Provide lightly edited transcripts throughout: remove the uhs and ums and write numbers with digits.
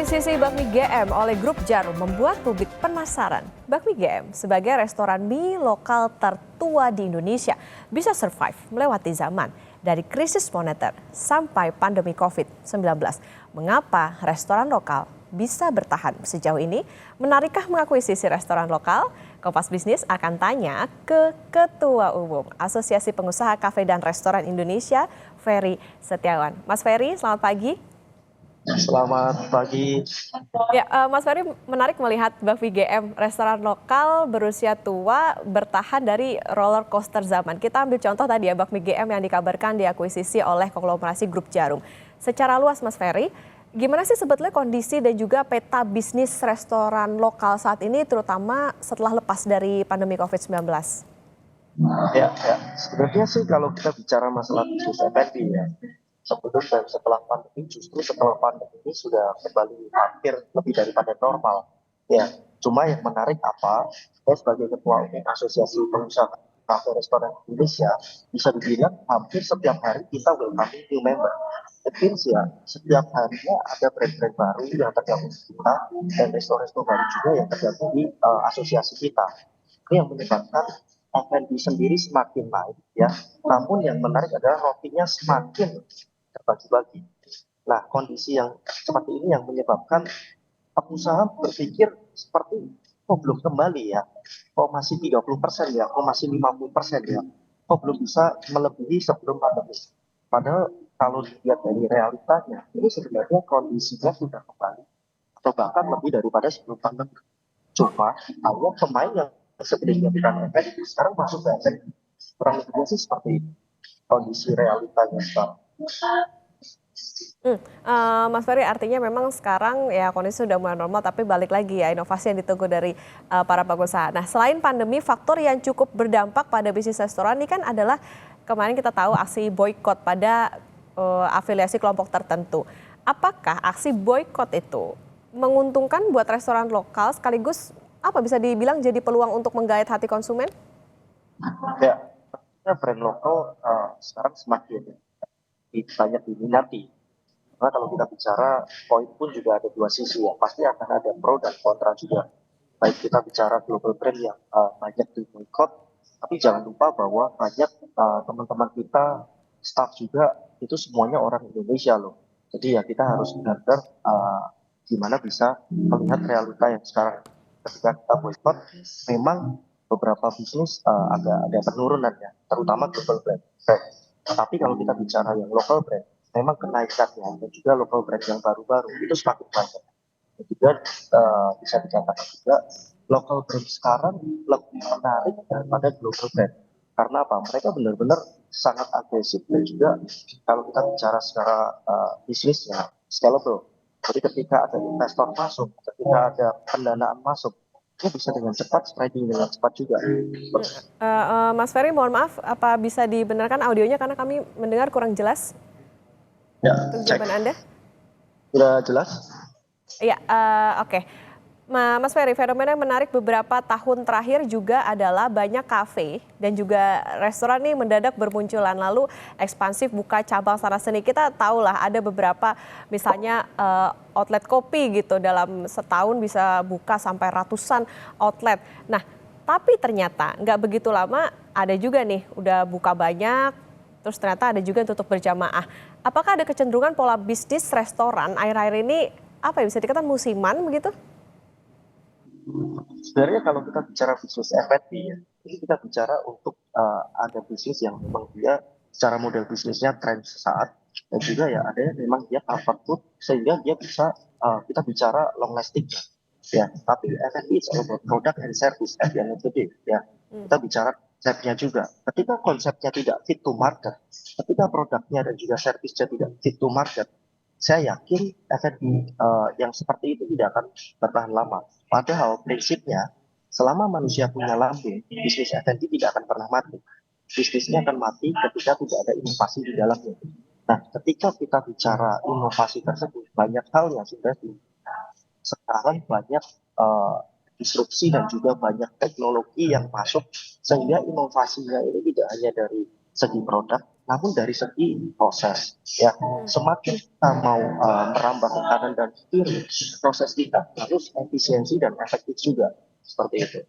Akuisisi bakmi GM oleh Grup Jarum membuat publik penasaran. Bakmi GM sebagai restoran mie lokal tertua di Indonesia bisa survive melewati zaman dari krisis moneter sampai pandemi COVID-19. Mengapa restoran lokal bisa bertahan sejauh ini? Menarikkah mengakuisisi restoran lokal? Kompas Bisnis akan tanya ke Ketua Umum Asosiasi Pengusaha Kafe dan Restoran Indonesia, Ferry Setiawan. Mas Ferry, selamat pagi. Selamat pagi. Ya, Mas Ferry, menarik melihat bakmi GM, restoran lokal berusia tua bertahan dari roller coaster zaman. Kita ambil contoh tadi ya, bakmi GM yang dikabarkan diakuisisi oleh konglomerasi Grup Jarum. Secara luas Mas Ferry, gimana sih sebetulnya kondisi dan juga peta bisnis restoran lokal saat ini, terutama setelah lepas dari pandemi COVID-19? Ya, sebenarnya sih kalau kita bicara masalah bisnis F&B ya, sebetulnya setelah pandemi ini sudah kembali hampir lebih daripada normal. Ya, cuma yang menarik apa? Saya sebagai Ketua Umum Asosiasi Pengusaha Kafe Restoran Indonesia bisa dibilang hampir setiap hari kita welcoming new member. It means ya setiap harinya ada brand-brand baru yang tergabung di kita dan resto-resto baru juga yang tergabung di asosiasi kita. Ini yang menyebabkan F&B sendiri semakin naik ya. Namun yang menarik adalah rotinya semakin terbagi-bagi. Nah, kondisi yang seperti ini yang menyebabkan pengusaha berpikir seperti kok belum kembali ya, kok masih 30% ya, kok masih 50% ya, kok belum bisa melebihi sebelum pandemi. Padahal kalau dilihat dari realitanya, ini sebenarnya kondisinya sudah kembali atau bahkan lebih daripada sebelum pandemi. Cuma hanya pemain yang sebelumnya bukan efek sekarang masuk ke efek. Kurang lebihnya sih seperti itu kondisi realitanya sekarang. Mas Ferry, artinya memang sekarang ya kondisi sudah mulai normal, tapi balik lagi ya inovasi yang ditunggu dari para pengusaha. Nah, selain pandemi, faktor yang cukup berdampak pada bisnis restoran ini kan adalah kemarin kita tahu aksi boykot pada afiliasi kelompok tertentu. Apakah aksi boykot itu menguntungkan buat restoran lokal sekaligus apa bisa dibilang jadi peluang untuk menggait hati konsumen? Ya, brand lokal sekarang semakin banyak diminati. Karena kalau kita bicara poin pun juga ada dua sisi ya, pasti akan ada pro dan kontra juga. Baik kita bicara global brand yang banyak di boycott, tapi jangan lupa bahwa banyak teman-teman kita, staff juga itu semuanya orang Indonesia loh. Jadi ya kita harus benar-benar gimana bisa melihat realita yang sekarang. Ketika kita boycott, memang beberapa bisnis agak ada penurunan ya, terutama global brand. Tapi kalau kita bicara yang local brand, memang kenaikannya dan juga local brand yang baru-baru itu semakin banyak. Dan juga bisa dikatakan juga local brand sekarang lebih menarik daripada global brand. Karena apa? Mereka benar-benar sangat agresif dan juga kalau kita bicara secara bisnisnya scalable. Jadi ketika ada investor masuk, ketika ada pendanaan masuk, itu bisa dengan cepat spreading dengan cepat juga. Mas Ferry, mohon maaf, apa bisa dibenarkan audionya karena kami mendengar kurang jelas? Ya, Untuk jawaban Anda? sudah jelas? Iya, oke. Mas Ferry, fenomena yang menarik beberapa tahun terakhir juga adalah banyak kafe dan juga restoran nih mendadak bermunculan, lalu ekspansif buka cabang sana sini. Kita tahulah ada beberapa misalnya outlet kopi gitu dalam setahun bisa buka sampai ratusan outlet. Nah, tapi ternyata nggak begitu lama ada juga nih udah buka banyak, terus ternyata ada juga yang tutup berjamaah. Apakah ada kecenderungan pola bisnis restoran akhir-akhir ini apa ya bisa dikatakan musiman begitu? Sebenarnya kalau kita bicara bisnis F&B ya, ini kita bicara untuk ada bisnis yang memang dia secara model bisnisnya tren sesaat dan juga ya ada yang memang dia comfort food sehingga dia bisa kita bicara long lasting ya. Tapi F&B is all about product and service at the end of the day ya. Kita bicara konsepnya juga. Ketika konsepnya tidak fit to market, ketika produknya dan juga servisnya tidak fit to market, saya yakin F&B yang seperti itu tidak akan bertahan lama. Padahal prinsipnya selama manusia punya lambung, bisnis F&B tidak akan pernah mati. Bisnisnya akan mati ketika tidak ada inovasi di dalamnya. Nah, ketika kita bicara inovasi tersebut, banyak hal yang sudah sekarang banyak disrupsi dan juga banyak teknologi yang masuk sehingga inovasinya ini tidak hanya dari segi produk namun dari segi proses, ya semakin kita mau merambah ke kanan dan kiri, proses kita harus efisiensi dan efektif juga seperti itu.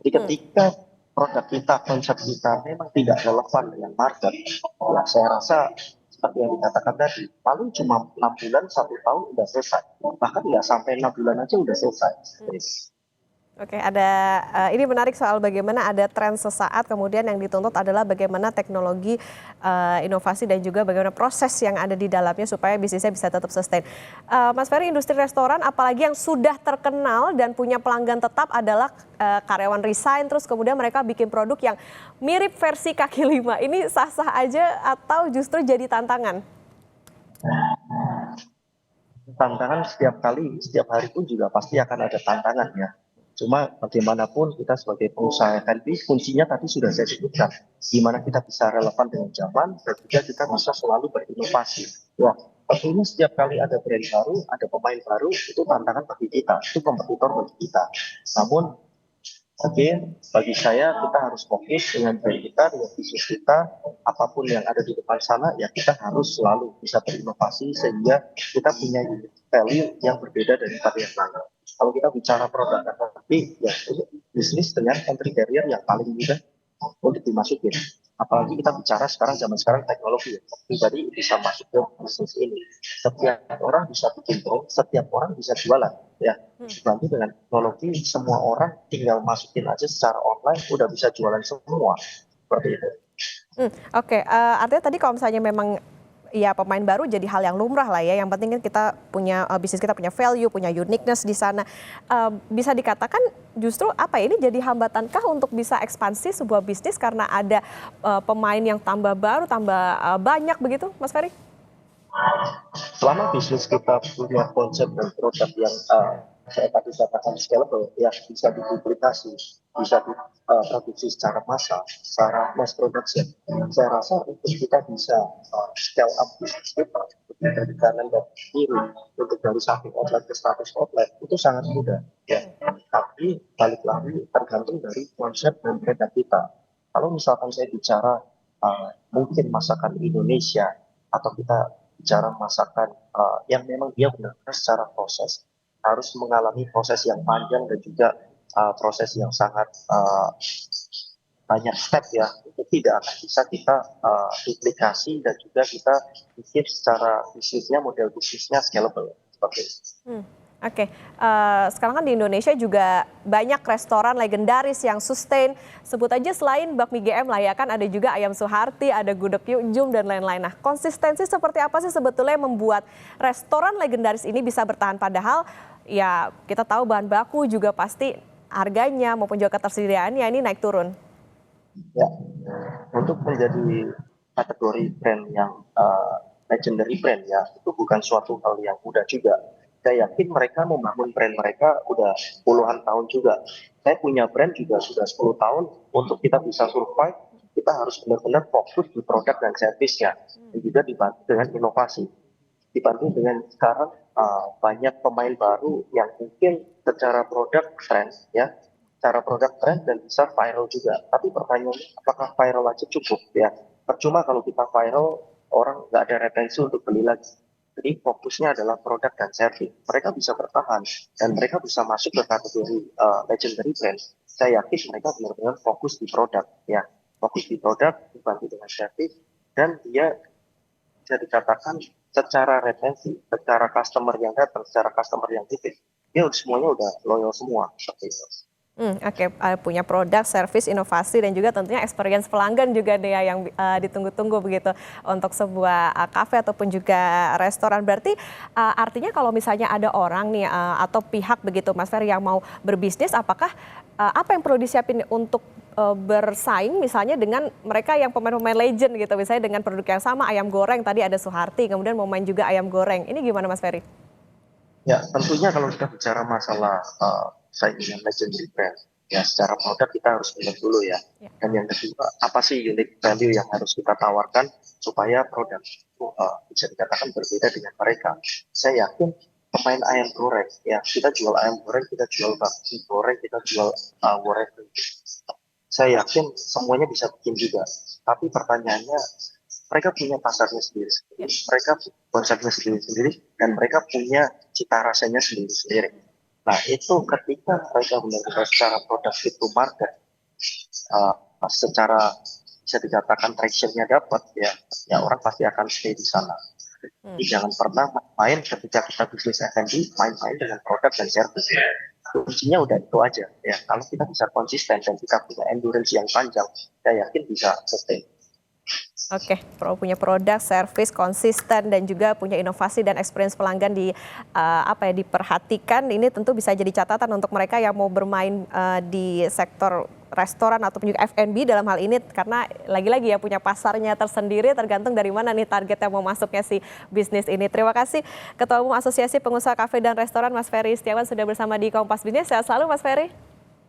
Jadi Hmm. ketika produk kita, konsep kita memang tidak relevan dengan market, ya saya rasa seperti yang dikatakan tadi, paling cuma 6 bulan, 1 tahun udah selesai. Bahkan nggak sampai 6 bulan aja udah selesai. Oke, ini menarik soal bagaimana ada tren sesaat, kemudian yang dituntut adalah bagaimana teknologi, inovasi dan juga bagaimana proses yang ada di dalamnya supaya bisnisnya bisa tetap sustain. Mas Ferry, industri restoran apalagi yang sudah terkenal dan punya pelanggan tetap adalah karyawan resign, terus kemudian mereka bikin produk yang mirip versi kaki lima. Ini sah-sah aja atau justru jadi tantangan? Tantangan setiap kali, setiap hari pun juga pasti akan ada tantangan ya. Cuma bagaimanapun kita sebagai pengusaha F&B, kuncinya tadi sudah saya sebutkan, gimana kita bisa relevan dengan zaman dan juga kita bisa selalu berinovasi. Ya, tentunya setiap kali ada brand baru, ada pemain baru, itu tantangan bagi kita, itu kompetitor bagi kita. Namun Oke, bagi saya kita harus fokus dengan brand kita, dengan bisnis kita, apapun yang ada di depan sana, ya kita harus selalu bisa berinovasi sehingga kita punya unique value yang berbeda daripada yang lain. Kalau kita bicara produk tapi ya ini bisnis dengan entry barrier yang paling mudah untuk dimasukin. Apalagi kita bicara zaman sekarang teknologi, pribadi bisa masuk ke bisnis ini. Setiap orang bisa bikin brand, setiap orang bisa jualan. Ya, dibanding dengan teknologi, semua orang tinggal masukin aja secara online, udah bisa jualan semua. Seperti itu. Oke, artinya tadi kalau misalnya memang ya pemain baru jadi hal yang lumrah lah ya. Yang penting kan kita punya bisnis kita punya value, punya uniqueness di sana. Bisa dikatakan justru apa ya, ini jadi hambatankah untuk bisa ekspansi sebuah bisnis karena ada pemain yang tambah baru, tambah banyak begitu, Mas Ferry? Selama bisnis kita punya konsep dan produk yang saya tadi katakan scalable, ya bisa diduplikasi, bisa diproduksi secara massal, secara mass production. Saya rasa untuk kita bisa scale up bisnis kita, dari kanan dan kiri, untuk dari satu outlet ke 100 outlet, itu sangat mudah. Ya. Tapi balik lagi tergantung dari konsep dan produk kita. Kalau misalkan saya bicara mungkin masakan Indonesia, atau kita bicara masakan yang memang dia benar-benar secara proses harus mengalami proses yang panjang dan juga proses yang sangat banyak step ya, itu tidak akan bisa kita duplikasi dan juga kita bikin secara bisnisnya, model bisnisnya scalable seperti itu. Oke, sekarang kan di Indonesia juga banyak restoran legendaris yang sustain. Sebut aja selain bakmi GM lah ya, kan ada juga ayam Suharti, ada gudeg Yukjum dan lain-lain. Nah, konsistensi seperti apa sih sebetulnya yang membuat restoran legendaris ini bisa bertahan, padahal ya kita tahu bahan baku juga pasti harganya maupun juga ketersediaannya ini naik turun. Ya, untuk menjadi kategori brand yang legendary brand ya, itu bukan suatu hal yang mudah juga. Saya yakin mereka membangun brand mereka udah puluhan tahun juga. Saya punya brand juga sudah 10 tahun. Untuk kita bisa survive, kita harus benar-benar fokus di produk dan servisnya. Dan juga dibantu dengan inovasi. Dibanding dengan sekarang banyak pemain baru yang mungkin secara produk tren ya, secara produk tren dan bisa viral juga. Tapi pertanyaannya apakah viral aja cukup ya? Percuma kalau kita viral, orang nggak ada retensi untuk beli lagi. Jadi fokusnya adalah produk dan service. Mereka bisa bertahan dan mereka bisa masuk ke kategori legendary brand. Saya yakin mereka benar-benar fokus di produk ya, fokus di produk dibantu dengan service, dan dia bisa dikatakan secara retensi, secara customer yang datang, secara customer yang visit, dia semuanya udah loyal semua seperti itu. Oke, punya produk, service, inovasi, dan juga tentunya experience pelanggan juga nih ya yang ditunggu-tunggu begitu untuk sebuah kafe ataupun juga restoran. Berarti artinya kalau misalnya ada orang nih atau pihak begitu Mas Ferry yang mau berbisnis, apakah apa yang perlu disiapin untuk bersaing misalnya dengan mereka yang pemain-pemain legend gitu, misalnya dengan produk yang sama, ayam goreng tadi ada Suharti, kemudian mau main juga ayam goreng. Ini gimana Mas Ferry? Ya, tentunya kalau kita bicara masalah saingan legendary brand, ya secara produk kita harus lihat dulu ya. Ya. Dan yang kedua, apa sih unique value yang harus kita tawarkan supaya produk itu bisa dikatakan berbeda dengan mereka. Saya yakin pemain ayam goreng, ya kita jual ayam goreng, kita jual bakmi goreng, kita jual goreng. Saya yakin semuanya bisa bikin juga. Tapi pertanyaannya, mereka punya pasarnya sendiri, Ya. mereka konsepnya sendiri, dan mereka punya cita rasanya sendiri. Nah itu ketika mereka benar-benar secara produk itu market, uh, secara bisa dikatakan tractionnya dapat ya orang pasti akan stay di sana. Hmm. Jadi jangan pernah main ketika kita bisnis F&B, main-main dengan produk dan service. Kuncinya udah itu aja ya. Kalau kita bisa konsisten dan kita punya endurance yang panjang, saya yakin bisa sustain. Oke, punya produk, service konsisten dan juga punya inovasi dan experience pelanggan diperhatikan. Ini tentu bisa jadi catatan untuk mereka yang mau bermain di sektor restoran ataupun juga F&B dalam hal ini, karena lagi-lagi ya punya pasarnya tersendiri, tergantung dari mana nih target yang mau masuknya si bisnis ini. Terima kasih Ketua Umum Asosiasi Pengusaha Kafe dan Restoran Mas Ferry Setiawan sudah bersama di Kompas Bisnis. Sehat selalu Mas Ferry.